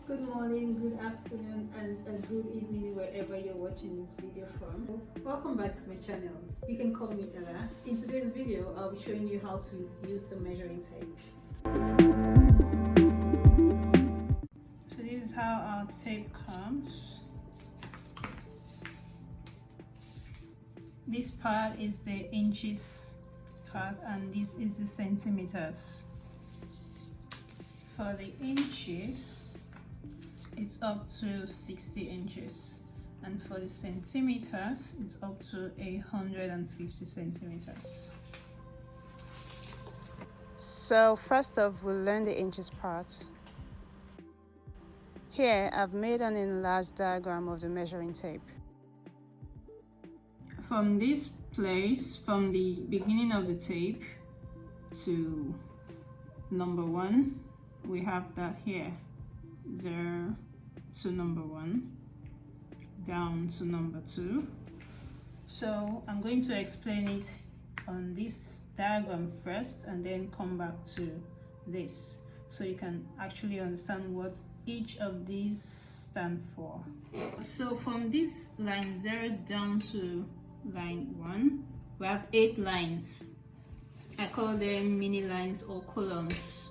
Good morning, good afternoon, and a good evening wherever you're watching this video from. Welcome back to my channel. You can call me Ella. In today's video, I'll be showing you how to use the measuring tape. So this is how our tape comes. This part is the inches part and this is the centimeters. For the inches, it's up to 60 inches, and for the centimeters, it's up to 150 centimeters. So first off, we'll learn the inches part. Here, I've made an enlarged diagram of the measuring tape. From this place, from the beginning of the tape to number 1, we have that here, 0 to number 1, down to number 2. So I'm going to explain it on this diagram first and then come back to this, so you can actually understand what each of these stand for. So from this line 0 down to line 1, we have 8 lines. I call them mini lines or columns.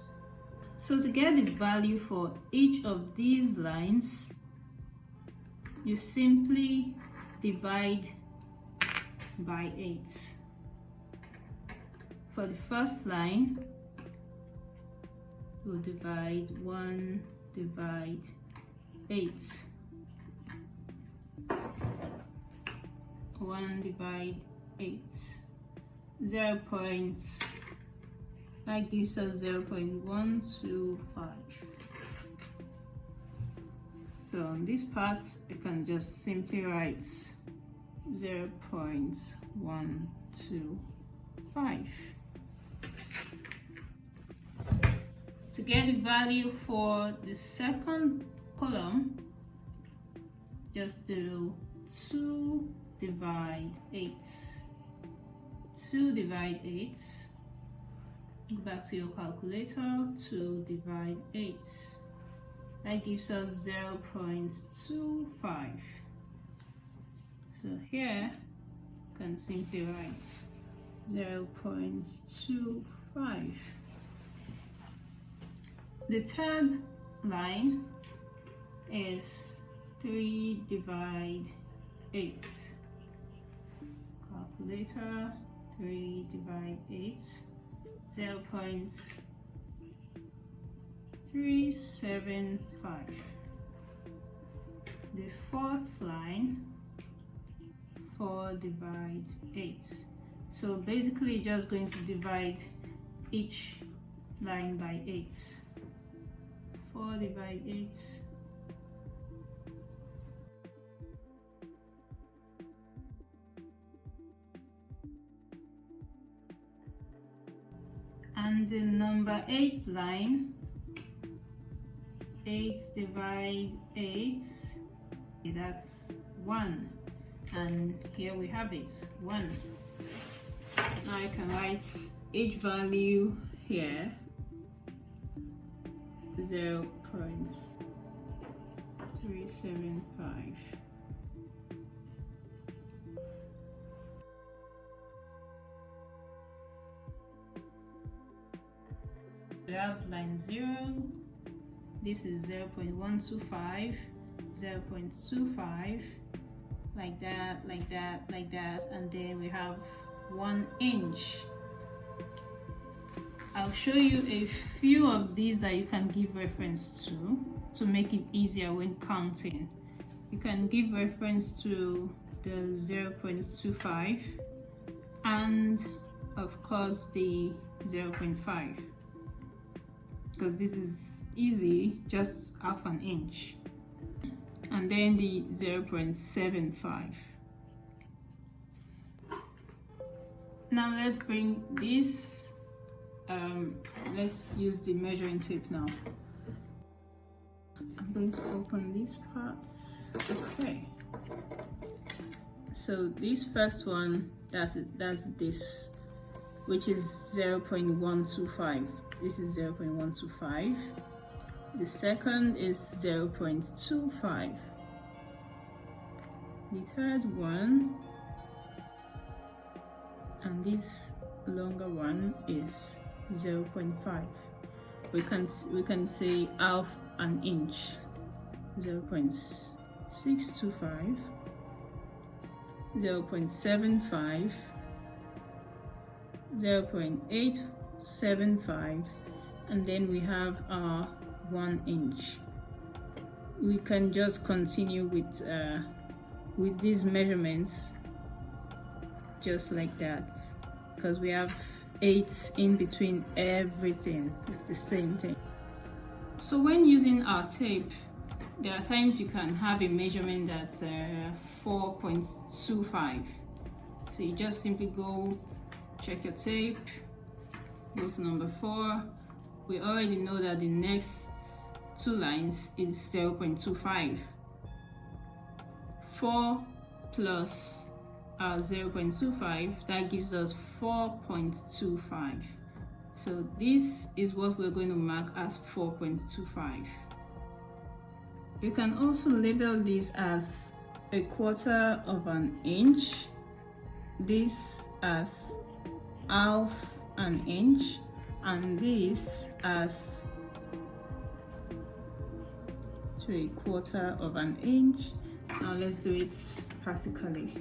So to get the value for each of these lines, you simply divide by 8. For the first line, we'll divide 1 divide 8. 1 divide 8. 0 points. That gives us 0.125. So on this part, you can just simply write 0.125. To get the value for the second column, just do 2 divide 8. 2 divide 8. Go back to your calculator. 2 divide 8. That gives us 0.25. So here, you can simply write 0.25. The third line is 3 divide 8. Calculator, 3 divide 8. 0.375. The fourth line, 4 divide 8. So basically just going to divide each line by 8. 4 divide 8. And the number 8 line, 8 divide 8, that's 1. And here we have it, 1. Now I can write each value here, 0.375. We have line 0, this is 0.125, 0.25, like that, like that, like that, and then we have 1 inch. I'll show you a few of these that you can give reference to make it easier when counting. You can give reference to the 0.25 and of course the 0.5. because this is easy, just half an inch, and then the 0.75. Now let's bring this, let's use the measuring tape now. I'm going to open these parts. Okay, so this first one, that's this, which is 0.125. This is 0.125. The second is 0.25. The third one, and this longer one, is 0.5. We can say half an inch. 0.625, 0.75, 0.875, and then we have our 1 inch. We can just continue with these measurements just like that, because we have 8 in between everything. It's the same thing. So when using our tape, there are times you can have a measurement that's 4.25. So you just simply go check your tape, go to number 4. We already know that the next 2 lines is 0.25. 4 plus 0.25, that gives us 4.25. So this is what we're going to mark as 4.25. You can also label this as 1/4 of an inch, this as half an inch, and this as 1/4 of an inch. Now let's do it practically.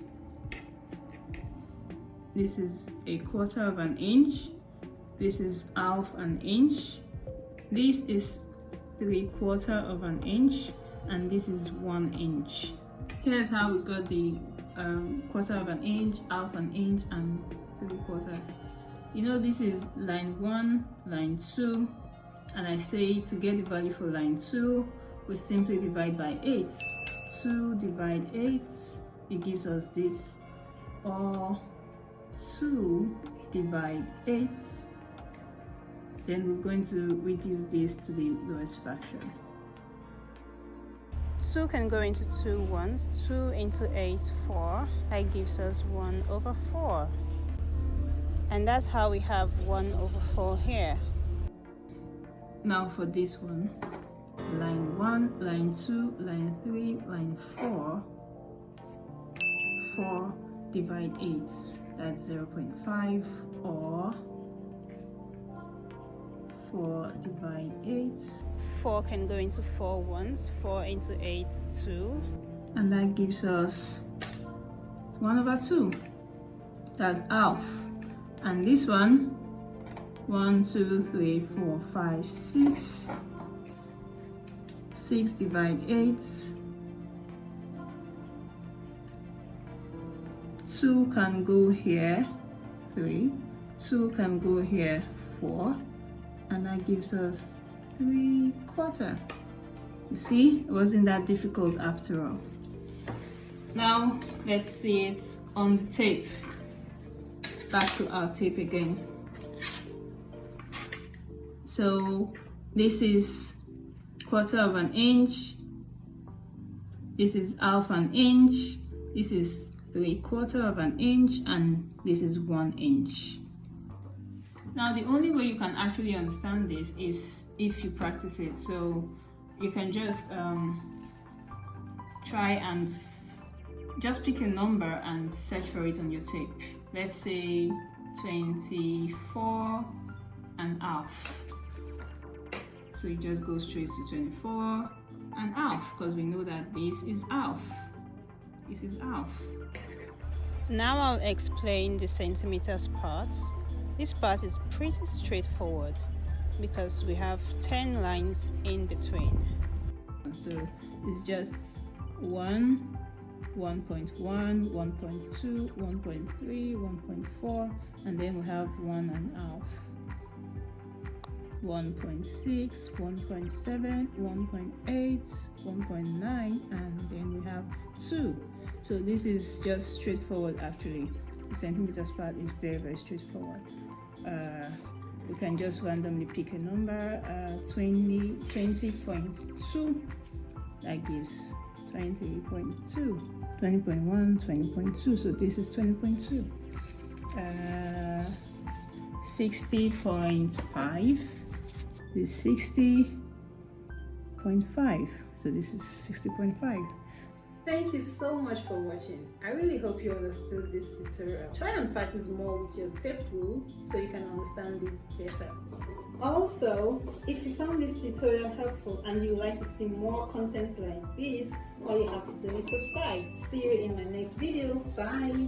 This is 1/4 of an inch, this is half an inch, this is 3/4 of an inch, and this is 1 inch. Here's how we got the 1/4 of an inch, half an inch, and 3/4. You know, this is line 1, line 2, and I say to get the value for line 2, we simply divide by 8. 2 divide 8, it gives us this, or 2 divide 8. Then we're going to reduce this to the lowest fraction. 2 can go into 2 once. 2 into 8, 4. That gives us 1/4. And that's how we have 1/4 here. Now for this one, line 1, line 2, line 3, line 4. 4 divide 8, that's 0.5, or 4 divide 8. 4 can go into 4 once. 4 into 8, 2. And that gives us 1/2. That's half. And this one, 1, 2, 3, 4, 5, 6. 6 divide 8. 2 can go here, 3. 2 can go here, 4. And that gives us 3/4. You see, it wasn't that difficult after all. Now let's see it on the tape. Back to our tape again. So this is 1/4 of an inch, this is half an inch, this is 3/4 of an inch, and this is 1 inch. Now the only way you can actually understand this is if you practice it. So you can just try and just pick a number and search for it on your tape. Let's say 24 and half. So you just go straight to 24 and half, because we know that this is half. This is half. Now I'll explain the centimeters part. This part is pretty straightforward because we have 10 lines in between. So it's just 1, 1.1, 1.2, 1.3, 1.4, and then we have 1.5. 1.6, 1.7, 1.8, 1.9, and then we have 2. So this is just straightforward actually. The centimeters part is very, very straightforward. We can just randomly pick a number, 20.2, that gives 20.2, 20.1, 20.2, so this is 20.2. 60.5 is 60, 60.5. So this is 60.5. Thank you so much for watching. I really hope you understood this tutorial. Try and practice more with your tape rule so you can understand this better. Also, if you found this tutorial helpful and you would like to see more content like this, all you have to do is subscribe. See you in my next video. Bye!